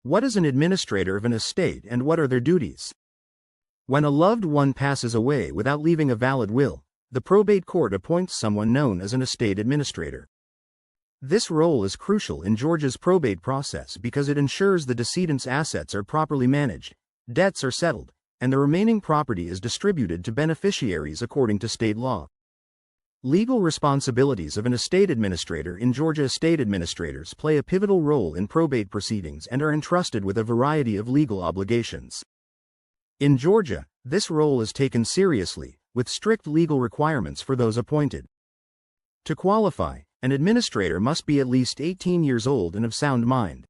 What is an administrator of an estate and what are their duties? When a loved one passes away without leaving a valid will, the probate court appoints someone known as an estate administrator. This role is crucial in Georgia's probate process because it ensures the decedent's assets are properly managed, debts are settled, and the remaining property is distributed to beneficiaries according to state law. Legal responsibilities of an estate administrator in Georgia. Estate administrators play a pivotal role in probate proceedings and are entrusted with a variety of legal obligations. In Georgia, this role is taken seriously, with strict legal requirements for those appointed. To qualify, an administrator must be at least 18 years old and of sound mind.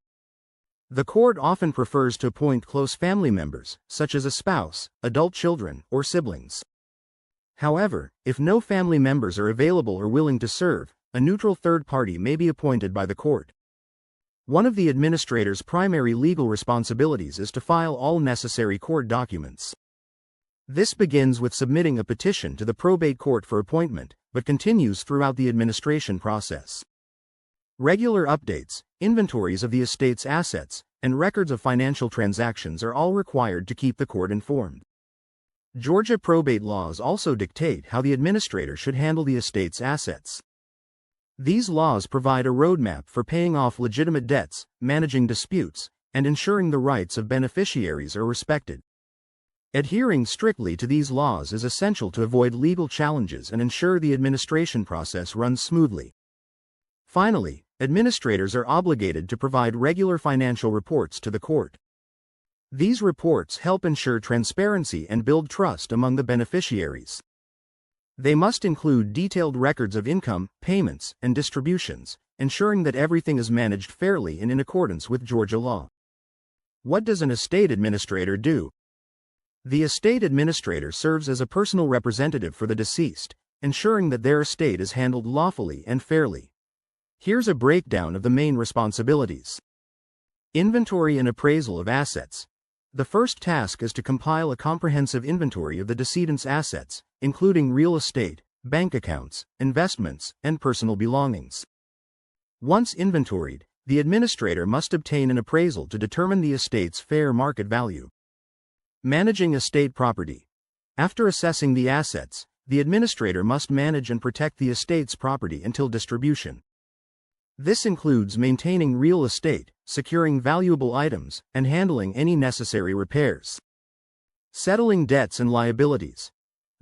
The court often prefers to appoint close family members, such as a spouse, adult children, or siblings. However, if no family members are available or willing to serve, a neutral third party may be appointed by the court. One of the administrator's primary legal responsibilities is to file all necessary court documents. This begins with submitting a petition to the probate court for appointment, but continues throughout the administration process. Regular updates, inventories of the estate's assets, and records of financial transactions are all required to keep the court informed. Georgia probate laws also dictate how the administrator should handle the estate's assets. These laws provide a roadmap for paying off legitimate debts, managing disputes, and ensuring the rights of beneficiaries are respected. Adhering strictly to these laws is essential to avoid legal challenges and ensure the administration process runs smoothly. Finally, administrators are obligated to provide regular financial reports to the court. These reports help ensure transparency and build trust among the beneficiaries. They must include detailed records of income, payments, and distributions, ensuring that everything is managed fairly and in accordance with Georgia law. What does an estate administrator do? The estate administrator serves as a personal representative for the deceased, ensuring that their estate is handled lawfully and fairly. Here's a breakdown of the main responsibilities. Inventory and appraisal of assets. The first task is to compile a comprehensive inventory of the decedent's assets, including real estate, bank accounts, investments, and personal belongings. Once inventoried, the administrator must obtain an appraisal to determine the estate's fair market value. Managing estate property. After assessing the assets, the administrator must manage and protect the estate's property until distribution. This includes maintaining real estate, securing valuable items, and handling any necessary repairs. Settling debts and liabilities.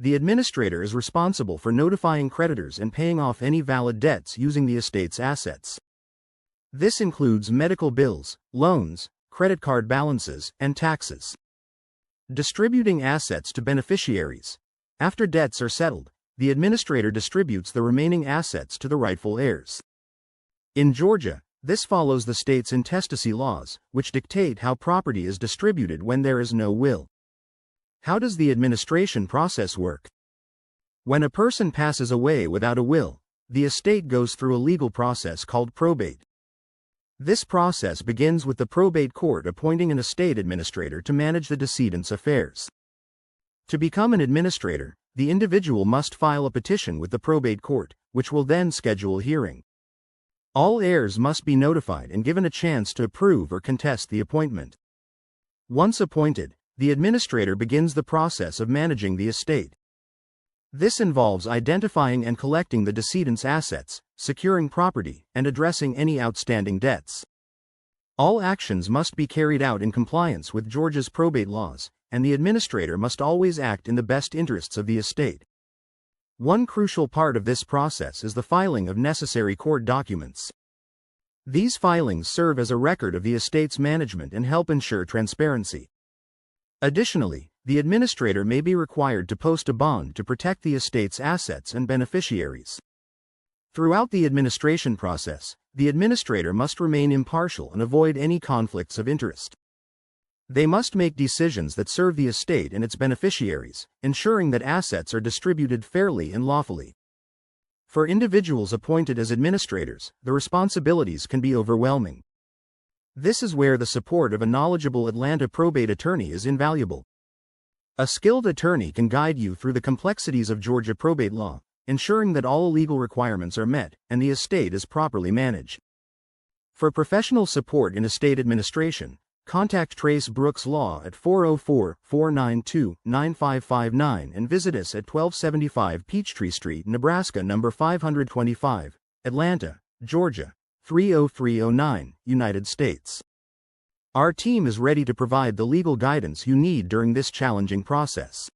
The administrator is responsible for notifying creditors and paying off any valid debts using the estate's assets. This includes medical bills, loans, credit card balances, and taxes. Distributing assets to beneficiaries. After debts are settled, the administrator distributes the remaining assets to the rightful heirs. In Georgia, this follows the state's intestacy laws, which dictate how property is distributed when there is no will. How does the administration process work? When a person passes away without a will, the estate goes through a legal process called probate. This process begins with the probate court appointing an estate administrator to manage the decedent's affairs. To become an administrator, the individual must file a petition with the probate court, which will then schedule a hearing. All heirs must be notified and given a chance to approve or contest the appointment. Once appointed, the administrator begins the process of managing the estate. This involves identifying and collecting the decedent's assets, securing property, and addressing any outstanding debts. All actions must be carried out in compliance with Georgia's probate laws, and the administrator must always act in the best interests of the estate. One crucial part of this process is the filing of necessary court documents. These filings serve as a record of the estate's management and help ensure transparency. Additionally, the administrator may be required to post a bond to protect the estate's assets and beneficiaries. Throughout the administration process, the administrator must remain impartial and avoid any conflicts of interest. They must make decisions that serve the estate and its beneficiaries, ensuring that assets are distributed fairly and lawfully. For individuals appointed as administrators, the responsibilities can be overwhelming. This is where the support of a knowledgeable Atlanta probate attorney is invaluable. A skilled attorney can guide you through the complexities of Georgia probate law, ensuring that all legal requirements are met and the estate is properly managed. For professional support in estate administration, Contact Trace Brooks Law at 404-492-9559 and visit us at 1275 Peachtree Street, Nebraska number 525, Atlanta, Georgia, 30309, United States. Our team is ready to provide the legal guidance you need during this challenging process.